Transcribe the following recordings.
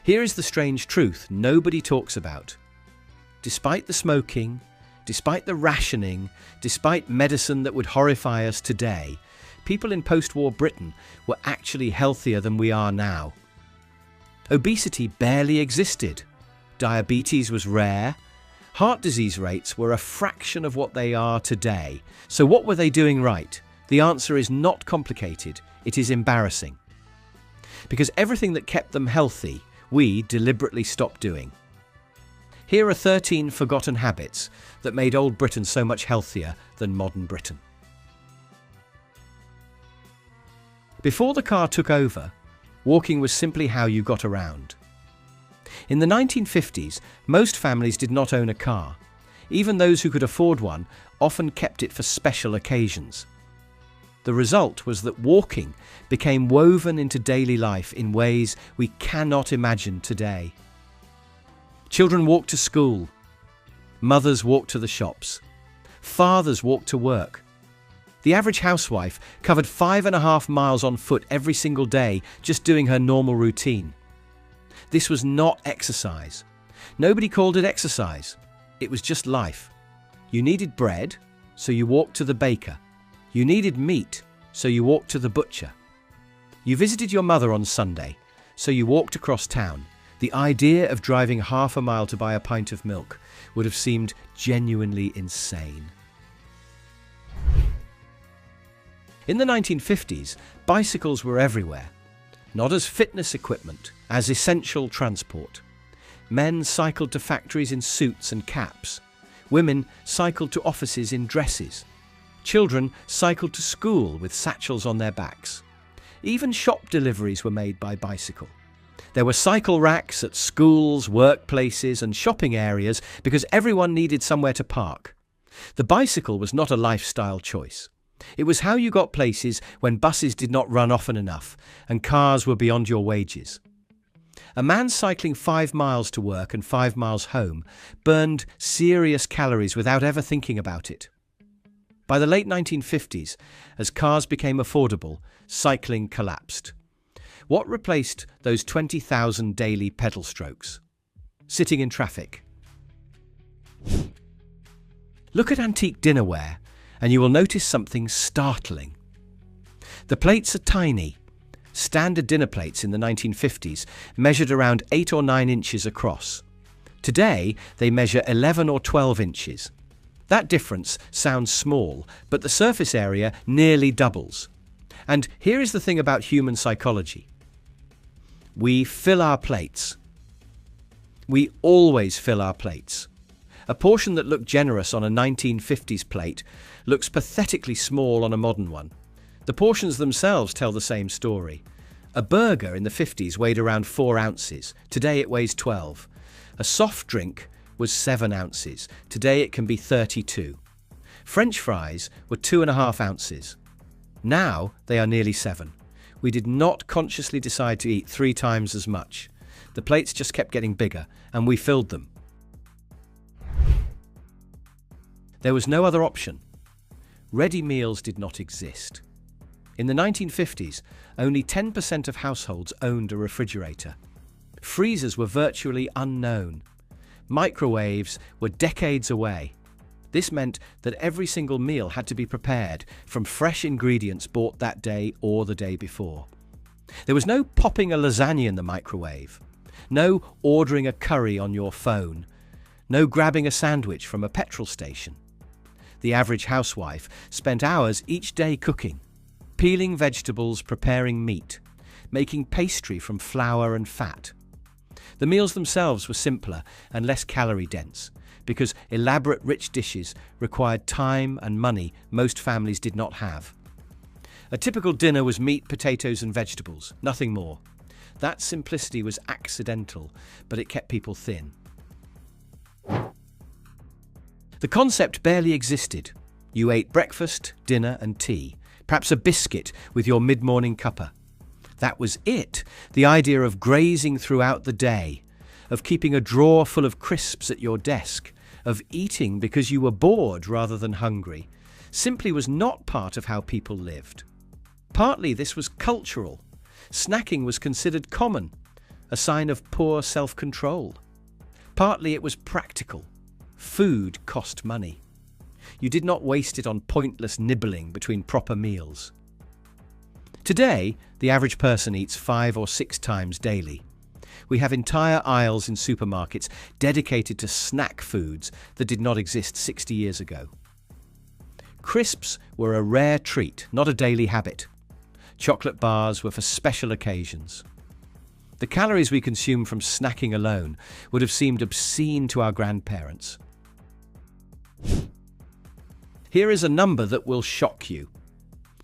Here is the strange truth nobody talks about. Despite the smoking, despite the rationing, despite medicine that would horrify us today, people in post-war Britain were actually healthier than we are now. Obesity barely existed. Diabetes was rare. Heart disease rates were a fraction of what they are today. So what were they doing right? The answer is not complicated. It is embarrassing. Because everything that kept them healthy, we deliberately stopped doing. Here are 13 forgotten habits that made old Britain so much healthier than modern Britain. Before the car took over, walking was simply how you got around. In the 1950s, most families did not own a car. Even those who could afford one often kept it for special occasions. The result was that walking became woven into daily life in ways we cannot imagine today. Children walked to school. Mothers walked to the shops. Fathers walked to work. The average housewife covered 5.5 miles on foot every single day just doing her normal routine. This was not exercise. Nobody called it exercise. It was just life. You needed bread, so you walked to the baker. You needed meat, so you walked to the butcher. You visited your mother on Sunday, so you walked across town. The idea of driving half a mile to buy a pint of milk would have seemed genuinely insane. In the 1950s, bicycles were everywhere. Not as fitness equipment, as essential transport. Men cycled to factories in suits and caps. Women cycled to offices in dresses. Children cycled to school with satchels on their backs. Even shop deliveries were made by bicycle. There were cycle racks at schools, workplaces and shopping areas because everyone needed somewhere to park. The bicycle was not a lifestyle choice. It was how you got places when buses did not run often enough and cars were beyond your wages. A man cycling 5 miles to work and 5 miles home burned serious calories without ever thinking about it. By the late 1950s, as cars became affordable, cycling collapsed. What replaced those 20,000 daily pedal strokes? Sitting in traffic. Look at antique dinnerware, and you will notice something startling. The plates are tiny. Standard dinner plates in the 1950s measured around 8 or 9 inches across. Today, they measure 11 or 12 inches. That difference sounds small, but the surface area nearly doubles. And here is the thing about human psychology. We fill our plates. We always fill our plates. A portion that looked generous on a 1950s plate looks pathetically small on a modern one. The portions themselves tell the same story. A burger in the 50s weighed around 4 ounces. Today it weighs 12. A soft drink was 7 ounces. Today it can be 32. French fries were 2.5 ounces. Now they are nearly 7. We did not consciously decide to eat 3 times as much. The plates just kept getting bigger, and we filled them. There was no other option. Ready meals did not exist. In the 1950s, only 10% of households owned a refrigerator. Freezers were virtually unknown. Microwaves were decades away. This meant that every single meal had to be prepared from fresh ingredients bought that day or the day before. There was no popping a lasagna in the microwave, no ordering a curry on your phone, no grabbing a sandwich from a petrol station. The average housewife spent hours each day cooking, peeling vegetables, preparing meat, making pastry from flour and fat. The meals themselves were simpler and less calorie-dense, because elaborate rich dishes required time and money most families did not have. A typical dinner was meat, potatoes and vegetables, nothing more. That simplicity was accidental, but it kept people thin. The concept barely existed. You ate breakfast, dinner and tea, perhaps a biscuit with your mid-morning cuppa. That was it. The idea of grazing throughout the day, of keeping a drawer full of crisps at your desk, of eating because you were bored rather than hungry, simply was not part of how people lived. Partly this was cultural. Snacking was considered common. a sign of poor self-control. Partly it was practical. Food cost money. You did not waste it on pointless nibbling between proper meals. Today, the average person eats 5 or 6 times daily. We have entire aisles in supermarkets dedicated to snack foods that did not exist 60 years ago. Crisps were a rare treat, not a daily habit. Chocolate bars were for special occasions. The calories we consume from snacking alone would have seemed obscene to our grandparents. Here is a number that will shock you.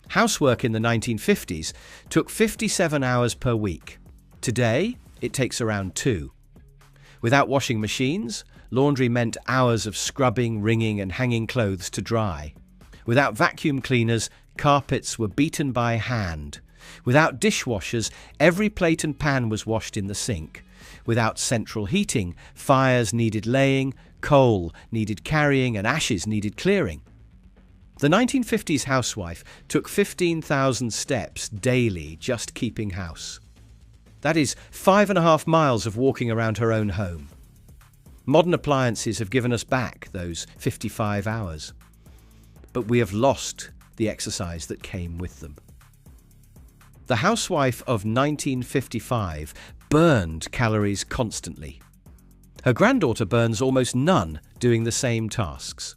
Housework in the 1950s took 57 hours per week. Today, it takes around 2. Without washing machines, laundry meant hours of scrubbing, wringing, and hanging clothes to dry. Without vacuum cleaners, carpets were beaten by hand. Without dishwashers, every plate and pan was washed in the sink. Without central heating, fires needed laying, coal needed carrying, and ashes needed clearing. The 1950s housewife took 15,000 steps daily just keeping house. That is 5.5 miles of walking around her own home. Modern appliances have given us back those 55 hours, but we have lost the exercise that came with them. The housewife of 1955 burned calories constantly. Her granddaughter burns almost none doing the same tasks.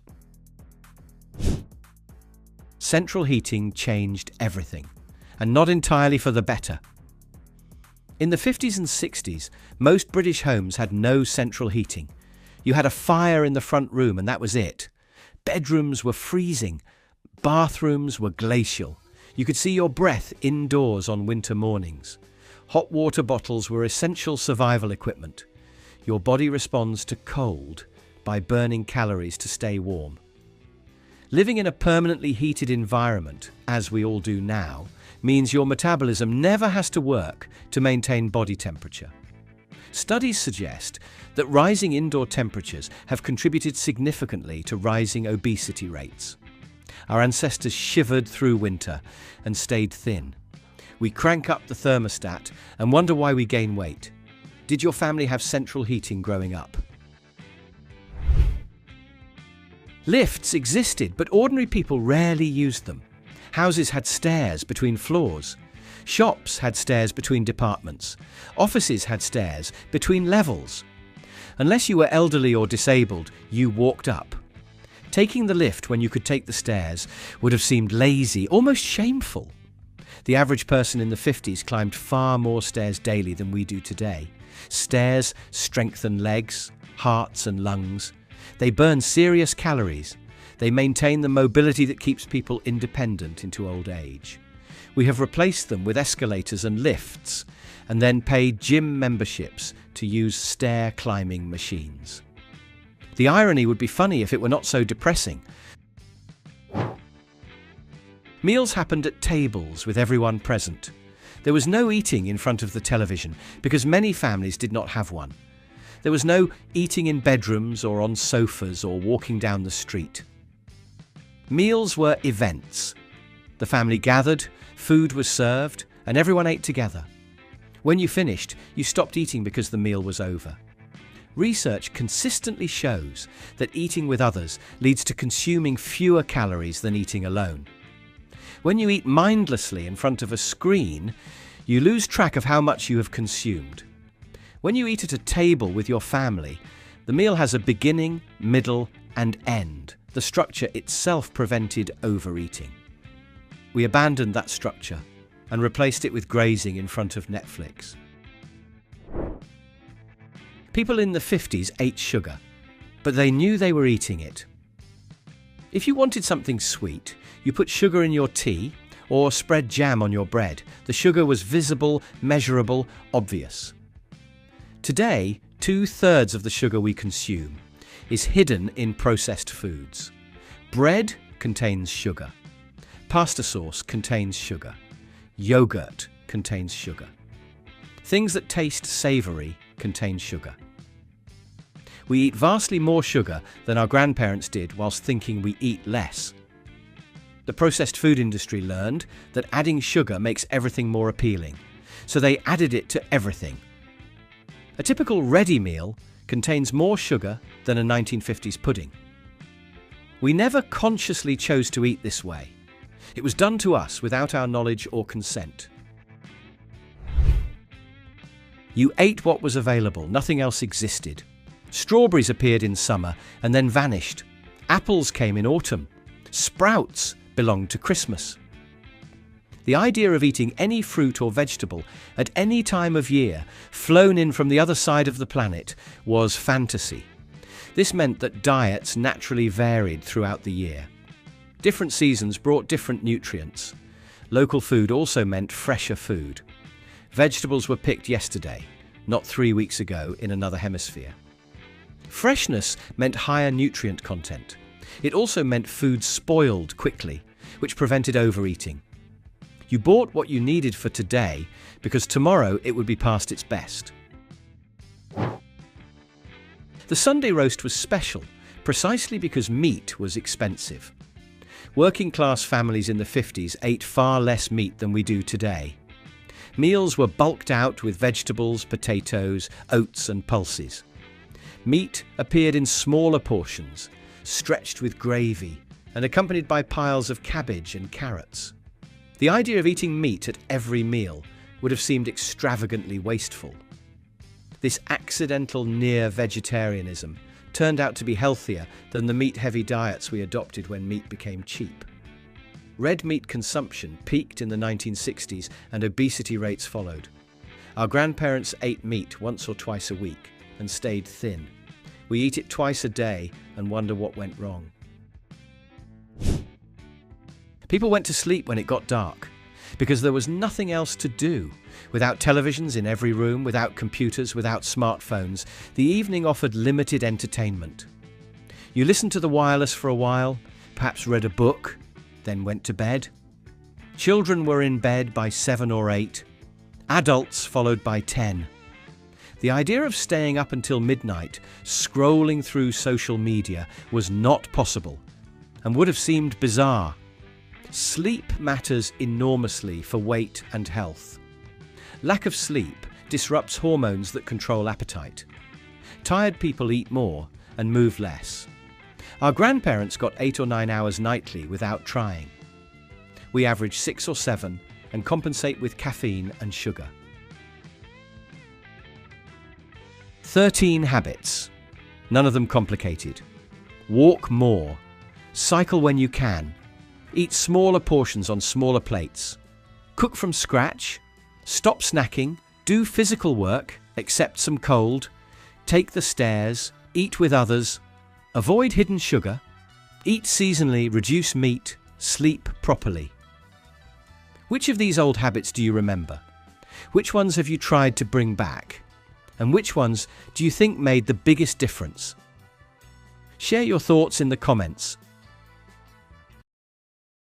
Central heating changed everything, and not entirely for the better. In the 50s and 60s, most British homes had no central heating. You had a fire in the front room and that was it. Bedrooms were freezing. Bathrooms were glacial. You could see your breath indoors on winter mornings. Hot water bottles were essential survival equipment. Your body responds to cold by burning calories to stay warm. Living in a permanently heated environment, as we all do now, means your metabolism never has to work to maintain body temperature. Studies suggest that rising indoor temperatures have contributed significantly to rising obesity rates. Our ancestors shivered through winter and stayed thin. We crank up the thermostat and wonder why we gain weight. Did your family have central heating growing up? Lifts existed, but ordinary people rarely used them. Houses had stairs between floors. Shops had stairs between departments. Offices had stairs between levels. Unless you were elderly or disabled, you walked up. Taking the lift when you could take the stairs would have seemed lazy, almost shameful. The average person in the 50s climbed far more stairs daily than we do today. Stairs strengthen legs, hearts and lungs. They burn serious calories. They maintain the mobility that keeps people independent into old age. We have replaced them with escalators and lifts, and then paid gym memberships to use stair climbing machines. The irony would be funny if it were not so depressing. Meals happened at tables with everyone present. There was no eating in front of the television because many families did not have one. There was no eating in bedrooms or on sofas or walking down the street. Meals were events. The family gathered, food was served, and everyone ate together. When you finished, you stopped eating because the meal was over. Research consistently shows that eating with others leads to consuming fewer calories than eating alone. When you eat mindlessly in front of a screen, you lose track of how much you have consumed. When you eat at a table with your family, the meal has a beginning, middle, and end. The structure itself prevented overeating. We abandoned that structure and replaced it with grazing in front of Netflix. People in the 50s ate sugar, but they knew they were eating it. If you wanted something sweet, you put sugar in your tea or spread jam on your bread. The sugar was visible, measurable, obvious. Today, 2/3 of the sugar we consume is hidden in processed foods. Bread contains sugar. Pasta sauce contains sugar. Yogurt contains sugar. Things that taste savoury contain sugar. We eat vastly more sugar than our grandparents did whilst thinking we eat less. The processed food industry learned that adding sugar makes everything more appealing, so they added it to everything. A typical ready meal contains more sugar than a 1950s pudding. We never consciously chose to eat this way. It was done to us without our knowledge or consent. You ate what was available, nothing else existed. Strawberries appeared in summer and then vanished. Apples came in autumn. Sprouts belonged to Christmas. The idea of eating any fruit or vegetable at any time of year, flown in from the other side of the planet, was fantasy. This meant that diets naturally varied throughout the year. Different seasons brought different nutrients. Local food also meant fresher food. Vegetables were picked yesterday, not 3 weeks ago in another hemisphere. Freshness meant higher nutrient content. It also meant food spoiled quickly, which prevented overeating. You bought what you needed for today because tomorrow it would be past its best. The Sunday roast was special precisely because meat was expensive. Working-class families in the 50s ate far less meat than we do today. Meals were bulked out with vegetables, potatoes, oats and pulses. Meat appeared in smaller portions, stretched with gravy and accompanied by piles of cabbage and carrots. The idea of eating meat at every meal would have seemed extravagantly wasteful. This accidental near-vegetarianism turned out to be healthier than the meat-heavy diets we adopted when meat became cheap. Red meat consumption peaked in the 1960s and obesity rates followed. Our grandparents ate meat once or twice a week and stayed thin. We eat it twice a day and wonder what went wrong. People went to sleep when it got dark because there was nothing else to do. Without televisions in every room, without computers, without smartphones, the evening offered limited entertainment. You listened to the wireless for a while, perhaps read a book, then went to bed. Children were in bed by 7 or 8, adults followed by 10. The idea of staying up until midnight, scrolling through social media, was not possible and would have seemed bizarre. Sleep matters enormously for weight and health. Lack of sleep disrupts hormones that control appetite. Tired people eat more and move less. Our grandparents got 8 or 9 hours nightly without trying. We average 6 or 7 and compensate with caffeine and sugar. 13 habits. None of them complicated. Walk more. Cycle when you can. Eat smaller portions on smaller plates. Cook from scratch. Stop snacking. Do physical work, accept some cold. Take the stairs. Eat with others. Avoid hidden sugar. Eat seasonally, reduce meat. Sleep properly. Which of these old habits do you remember? Which ones have you tried to bring back? And which ones do you think made the biggest difference? Share your thoughts in the comments